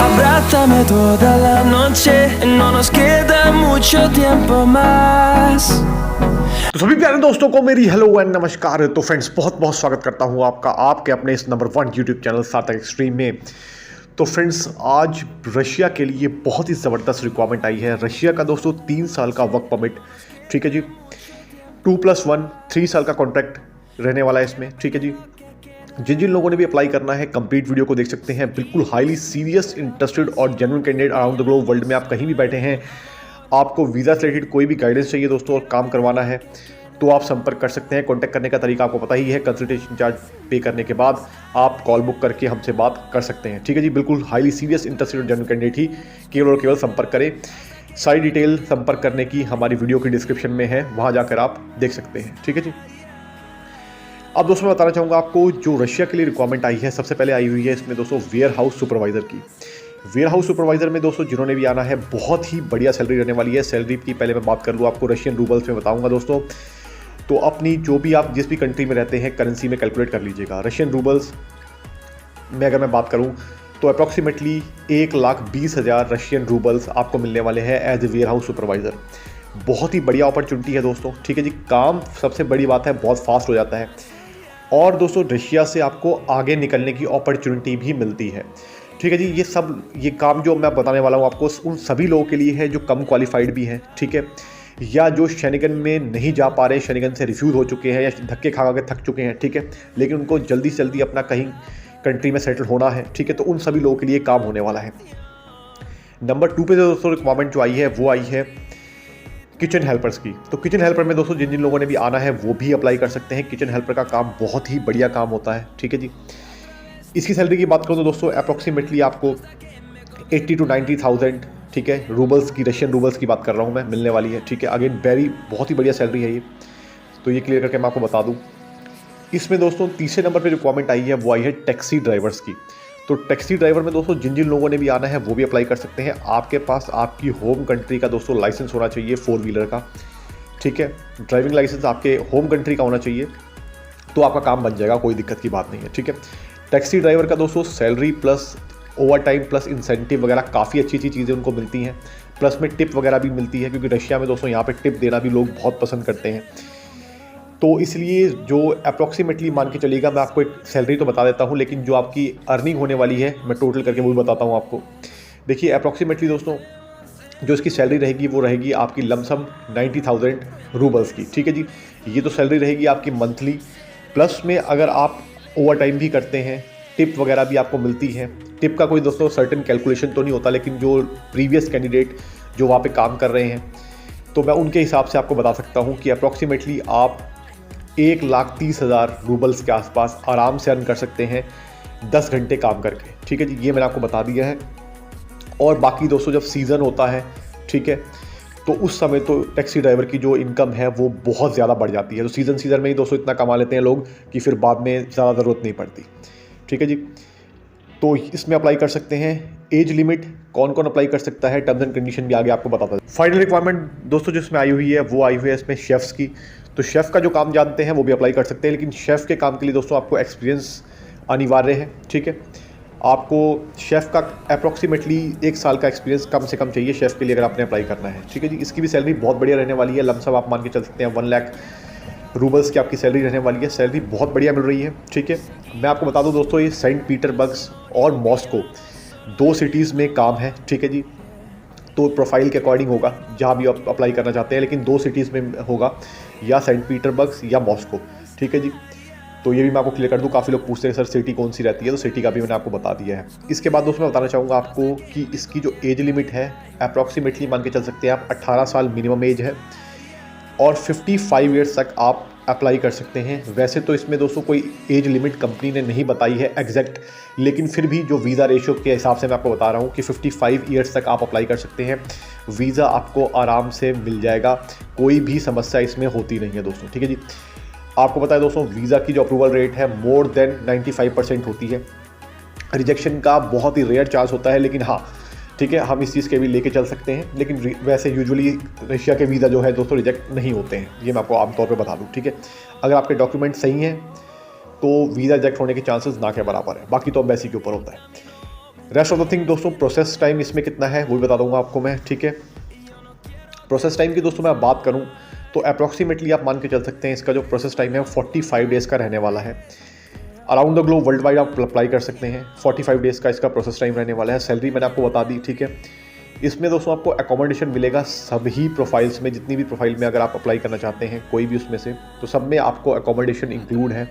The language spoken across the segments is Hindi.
Abrázame toda la noche, no nos queda mucho tiempo más. तो सभी प्यारे दोस्तों को मेरी हेलो एंड नमस्कार। तो फ्रेंड्स, बहुत बहुत स्वागत करता हूं आपका आपके अपने इस नंबर 1 यूट्यूब चैनल सार्थक एक्सट्रीम में। तो फ्रेंड्स, आज रशिया के लिए बहुत ही ज़बरदस्त रिक्वायरमेंट आई है। रशिया का दोस्तों 3 साल का वर्क परमिट, ठीक है जी, 2+1 3 साल का कॉन्ट्रैक्ट रहने वाला है इसमें, ठीक है जी। जिन जिन लोगों ने भी अप्लाई करना है कंप्लीट वीडियो को देख सकते हैं। बिल्कुल हाईली सीरियस, इंटरेस्टेड और genuine candidate around the globe, world में आप कहीं भी बैठे हैं, आपको वीज़ा से रिलेटेड कोई भी गाइडेंस चाहिए दोस्तों और काम करवाना है तो आप संपर्क कर सकते हैं। कॉन्टैक्ट करने का तरीका आपको पता ही है। कंसल्टेशन चार्ज पे करने के बाद आप कॉल बुक करके हमसे बात कर सकते हैं, ठीक है जी। बिल्कुल हाईली सीरियस, इंटरेस्टेड और जेन्युइन कैंडिडेट ही केवल और केवल संपर्क करें। सारी डिटेल संपर्क करने की हमारी वीडियो की डिस्क्रिप्शन में है, वहाँ जाकर आप देख सकते हैं, ठीक है जी। अब दोस्तों मैं बताना चाहूँगा आपको जो रशिया के लिए रिक्वायरमेंट आई है, सबसे पहले आई हुई है इसमें दोस्तों वेयर हाउस सुपरवाइज़र की। वेयर हाउस सुपरवाइज़र में दोस्तों जिन्होंने भी आना है, बहुत ही बढ़िया सैलरी रहने वाली है। सैलरी की पहले मैं बात कर लूँ, आपको रशियन रूबल्स में बताऊँगा दोस्तों। तो अपनी जो भी आप जिस भी कंट्री में रहते हैं करेंसी में कैलकुलेट कर लीजिएगा। रशियन रूबल्स में अगर मैं बात करूँ तो अप्रॉक्सीमेटली 1,20,000 रशियन रूबल्स आपको मिलने वाले हैं as a warehouse supervisor. बहुत ही बढ़िया अपॉर्चुनिटी है दोस्तों, ठीक है जी। काम सबसे बड़ी बात है बहुत फास्ट हो जाता है और दोस्तों रशिया से आपको आगे निकलने की अपॉर्चुनिटी भी मिलती है, ठीक है जी। ये काम जो मैं बताने वाला हूँ आपको उन सभी लोगों के लिए है जो कम क्वालिफाइड भी हैं, ठीक है, या जो शेनिगन में नहीं जा पा रहे, शेनिगन से रिफ्यूज़ हो चुके हैं या धक्के खा के थक चुके हैं, ठीक है, लेकिन उनको जल्दी से जल्दी अपना कहीं कंट्री में सेटल होना है, ठीक है। तो उन सभी लोगों के लिए काम होने वाला है। नंबर 2 पे दोस्तों रिक्वायरमेंट जो आई है वो आई है किचन हेल्पर्स की। तो किचन हेल्पर में दोस्तों जिन जिन लोगों ने भी आना है वो भी अप्लाई कर सकते हैं। किचन हेल्पर का काम बहुत ही बढ़िया काम होता है, ठीक है जी। इसकी सैलरी की बात करूँ तो दोस्तों अप्रॉक्सीमेटली आपको 80 to 90,000, ठीक है, रूबल्स की, रशियन रूबल्स की बात कर रहा हूँ मैं, मिलने वाली है, ठीक है। अगेन बहुत ही बढ़िया सैलरी है ये, तो ये क्लियर करके मैं आपको बता दूँ। इसमें दोस्तों तीसरे नंबर पे रिक्वायरमेंट आई है वो आई है टैक्सी ड्राइवर्स की। तो टैक्सी ड्राइवर में दोस्तों जिन जिन लोगों ने भी आना है वो भी अप्लाई कर सकते हैं। आपके पास आपकी होम कंट्री का दोस्तों लाइसेंस होना चाहिए 4 व्हीलर का, ठीक है। ड्राइविंग लाइसेंस आपके होम कंट्री का होना चाहिए तो आपका काम बन जाएगा, कोई दिक्कत की बात नहीं है, ठीक है। टैक्सी ड्राइवर का दोस्तों salary plus over time plus incentive वगैरह काफ़ी अच्छी अच्छी चीज़ें उनको मिलती हैं, प्लस में टिप वगैरह भी मिलती है, क्योंकि रशिया में दोस्तों यहाँ पे टिप देना भी लोग बहुत पसंद करते हैं। तो इसलिए जो अप्रॉक्सीमेटली मान के चलिएगा, मैं आपको एक सैलरी तो बता देता हूँ, लेकिन जो आपकी अर्निंग होने वाली है मैं टोटल करके वो भी बताता हूँ आपको। देखिए अप्रॉक्सीमेटली दोस्तों जो इसकी सैलरी रहेगी वो रहेगी आपकी लमसम 90,000 रूबल्स की, ठीक है जी। ये तो सैलरी रहेगी आपकी मंथली, प्लस में अगर आप ओवर टाइम भी करते हैं, टिप वगैरह भी आपको मिलती है। टिप का कोई दोस्तों सर्टेन कैलकुलेशन तो नहीं होता, लेकिन जो प्रीवियस कैंडिडेट जो वहाँ पे काम कर रहे हैं तो मैं उनके हिसाब से आपको बता सकता हूँ कि अप्रॉक्सीमेटली आप 1,30,000 रूबल्स के आसपास आराम से अर्न कर सकते हैं 10 घंटे काम करके, ठीक है जी। ये मैंने आपको बता दिया है। और बाकी दोस्तों जब सीज़न होता है, ठीक है, तो उस समय तो टैक्सी ड्राइवर की जो इनकम है वो बहुत ज़्यादा बढ़ जाती है। तो सीज़न में ही दोस्तों इतना कमा लेते हैं लोग कि फिर बाद में ज़्यादा ज़रूरत नहीं पड़ती, ठीक है जी। तो इसमें अप्लाई कर सकते हैं। एज लिमिट कौन कौन अप्लाई कर सकता है, टर्म्स एंड कंडीशन भी आगे आपको बताता है। फाइनल रिक्वायरमेंट दोस्तों जिसमें आई हुई है वो आई हुई है इसमें शेफ़्स की। तो शेफ़ का जो काम जानते हैं वो भी अप्लाई कर सकते हैं, लेकिन शेफ़ के काम के लिए दोस्तों आपको एक्सपीरियंस अनिवार्य है, ठीक है। आपको शेफ़ का अप्रॉक्सीमेटली 1 साल का एक्सपीरियंस कम से कम चाहिए शेफ़ के लिए अगर आपने अप्लाई करना है, ठीक है जी। इसकी भी सैलरी बहुत बढ़िया रहने वाली है। लमसम आप मान के चल सकते हैं 1 लाख रूबल्स की आपकी सैलरी रहने वाली है। सैलरी बहुत बढ़िया मिल रही है, ठीक है। मैं आपको बता दूं दोस्तों ये सेंट पीटर्सबर्ग और मॉस्को 2 सिटीज़ में काम है, ठीक है जी। तो प्रोफाइल के अकॉर्डिंग होगा जहाँ भी आप अप्लाई करना चाहते हैं, लेकिन 2 सिटीज़ में होगा, या सेंट पीटर्सबर्ग या मॉस्को, ठीक है जी। तो ये भी मैं आपको क्लियर कर दूं। काफ़ी लोग पूछते हैं सर सिटी कौन सी रहती है, तो सिटी का भी मैंने आपको बता दिया है। इसके बाद दोस्तों मैं बताना चाहूँगा आपको कि इसकी जो एज लिमिट है अप्रॉक्सीमेटली मान के चल सकते हैं आप 18 साल मिनिमम एज है और 55 ईयर्स तक आप अप्लाई कर सकते हैं। वैसे तो इसमें दोस्तों कोई एज लिमिट कंपनी ने नहीं बताई है एग्जैक्ट, लेकिन फिर भी जो वीज़ा रेशियो के हिसाब से मैं आपको बता रहा हूँ कि 55 ईयर्स तक आप अप्लाई कर सकते हैं। वीज़ा आपको आराम से मिल जाएगा, कोई भी समस्या इसमें होती नहीं है दोस्तों, ठीक है जी। आपको पता है दोस्तों वीज़ा की जो अप्रूवल रेट है मोर देन 95% होती है। रिजेक्शन का बहुत ही रेयर चांस होता है, लेकिन हाँ ठीक है, हम इस चीज़ के भी लेके चल सकते हैं। लेकिन वैसे यूजुअली रशिया के वीज़ा जो है दोस्तों रिजेक्ट नहीं होते हैं, ये मैं आपको आमतौर पे बता दूँ, ठीक है। अगर आपके डॉक्यूमेंट सही हैं तो वीज़ा रिजेक्ट होने के चांसेस ना के बराबर है। बाकी तो एम्बेसी के ऊपर होता है। रेस्ट ऑफ द थिंग दोस्तों, प्रोसेस टाइम इसमें कितना है वो भी बता दूंगा आपको मैं, ठीक है। प्रोसेस टाइम की दोस्तों मैं बात करूं तो अप्रॉक्सीमेटली आप मान के चल सकते हैं इसका जो प्रोसेस टाइम है 45 डेज़ का रहने वाला है। Around the globe world wide आप अप्लाई कर सकते हैं। 45 डेज़ का इसका प्रोसेस टाइम रहने वाला है। सैलरी मैंने आपको बता दी, ठीक है। इसमें दोस्तों आपको अकोमोडेशन मिलेगा सभी प्रोफाइल्स में, जितनी भी प्रोफाइल में अगर आप अप्लाई करना चाहते हैं कोई भी उसमें से, तो सब में आपको अकोमोडेशन इंक्लूड है,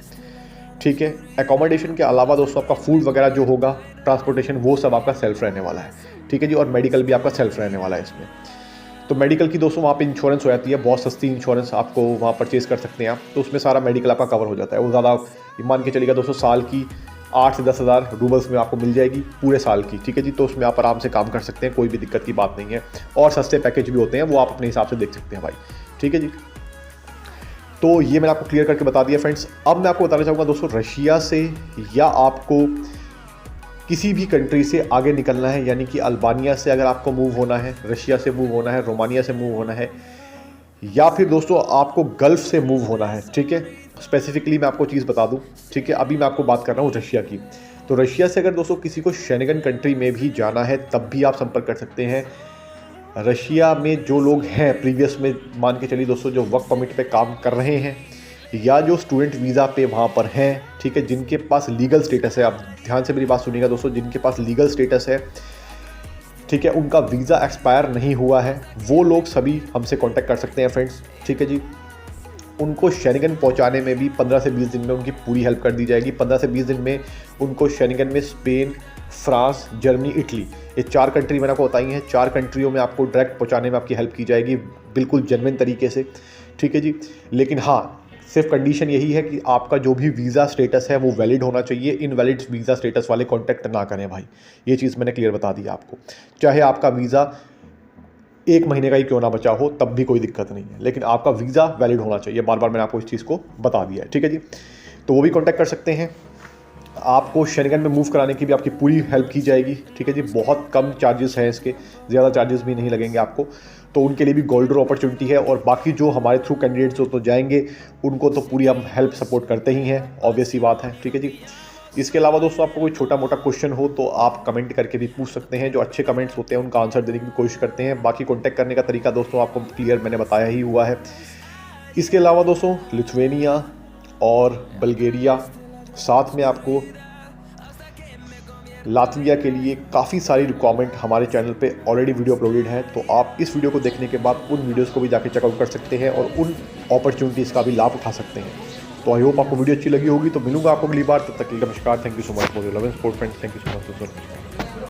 ठीक है। अकोमोडेशन के अलावा दोस्तों आपका फूड वगैरह जो होगा, ट्रांसपोर्टेशन, वो सब आपका सेल्फ रहने वाला है, ठीक है जी। और मेडिकल भी आपका सेल्फ रहने वाला है इसमें। तो मेडिकल की दोस्तों वहाँ पे इंश्योरेंस हो जाती है, बहुत सस्ती इंश्योरेंस आपको वहाँ परचेज़ कर सकते हैं आप, तो उसमें सारा मेडिकल आपका कवर हो जाता है। वो ज़्यादा मान के चलिएगा दोस्तों, साल की 8 से 10 हज़ार रूबल्स में आपको मिल जाएगी पूरे साल की, ठीक है जी। तो उसमें आप आराम से काम कर सकते हैं, कोई भी दिक्कत की बात नहीं है। और सस्ते पैकेज भी होते हैं, वो आप अपने हिसाब से देख सकते हैं भाई, ठीक है जी। तो ये मैंने आपको क्लियर करके बता दिया फ्रेंड्स। अब मैं आपको बताना चाहूँगा दोस्तों, रशिया से या आपको किसी भी कंट्री से आगे निकलना है, यानी कि अल्बानिया से अगर आपको मूव होना है, रशिया से मूव होना है, रोमानिया से मूव होना है, या फिर दोस्तों आपको गल्फ़ से मूव होना है, ठीक है। स्पेसिफिकली मैं आपको चीज़ बता दूं, ठीक है। अभी मैं आपको बात कर रहा हूँ रशिया की। तो रशिया से अगर दोस्तों किसी को शेंगन कंट्री में भी जाना है तब भी आप संपर्क कर सकते हैं। रशिया में जो लोग हैं प्रीवियस में, मान के चलिए दोस्तों, जो वर्क परमिट पे काम कर रहे हैं या जो स्टूडेंट वीज़ा पे वहाँ पर हैं, ठीक है, जिनके पास लीगल स्टेटस है, आप ध्यान से मेरी बात सुनिएगा दोस्तों, जिनके पास लीगल स्टेटस है, ठीक है, उनका वीज़ा एक्सपायर नहीं हुआ है, वो लोग सभी हमसे कांटेक्ट कर सकते हैं फ्रेंड्स, ठीक है जी। उनको शेंगन पहुंचाने में भी 15 से 20 दिन में उनकी पूरी हेल्प कर दी जाएगी। 15 से 20 दिन में उनको शेंगन में स्पेन, फ्रांस, जर्मनी, इटली, ये 4 कंट्री मैंने आपको बताई हैं। 4 कंट्रियों में आपको डायरेक्ट पहुंचाने में आपकी हेल्प की जाएगी, बिल्कुल जेन्युइन तरीके से, ठीक है जी। लेकिन हाँ, सिर्फ कंडीशन यही है कि आपका जो भी वीज़ा स्टेटस है वो वैलिड होना चाहिए। इनवैलिड वीज़ा स्टेटस वाले कॉन्टैक्ट ना करें भाई, ये चीज़ मैंने क्लियर बता दी आपको। चाहे आपका वीज़ा 1 महीने का ही क्यों ना बचा हो, तब भी कोई दिक्कत नहीं है, लेकिन आपका वीज़ा वैलिड होना चाहिए। बार बार मैंने आपको इस चीज़ को बता दिया है, ठीक है जी। तो वो भी कॉन्टैक्ट कर सकते हैं। आपको शेंगन में मूव कराने की भी आपकी पूरी हेल्प की जाएगी, ठीक है जी। बहुत कम चार्जेस हैं इसके, ज़्यादा चार्जेस भी नहीं लगेंगे आपको, तो उनके लिए भी गोल्डन अपॉर्चुनिटी है। और बाकी जो हमारे थ्रू कैंडिडेट्स हो तो जाएंगे, उनको तो पूरी हम हेल्प सपोर्ट करते ही हैं, ऑब्वियस ही बात है, ठीक है जी। इसके अलावा दोस्तों आपको कोई छोटा मोटा क्वेश्चन हो तो आप कमेंट करके भी पूछ सकते हैं। जो अच्छे कमेंट्स होते हैं उनका आंसर देने की भी कोशिश करते हैं। बाकी कॉन्टैक्ट करने का तरीका दोस्तों आपको क्लियर मैंने बताया ही हुआ है। इसके अलावा दोस्तों लिथुआनिया और बल्गेरिया, साथ में आपको लातविया के लिए काफ़ी सारी रिक्वायरमेंट हमारे चैनल पे ऑलरेडी वीडियो अपलोडेड है, तो आप इस वीडियो को देखने के बाद उन वीडियोस को भी जाके चेकआउट कर सकते हैं और उन अपॉर्चुनिटीज़ का भी लाभ उठा सकते हैं। तो आई होप आपको वीडियो अच्छी लगी होगी। तो मिलूंगा आपको अगली बार, तब तक के लिए नमस्कार। Thank you so much for your love and support friends. Thank you so much.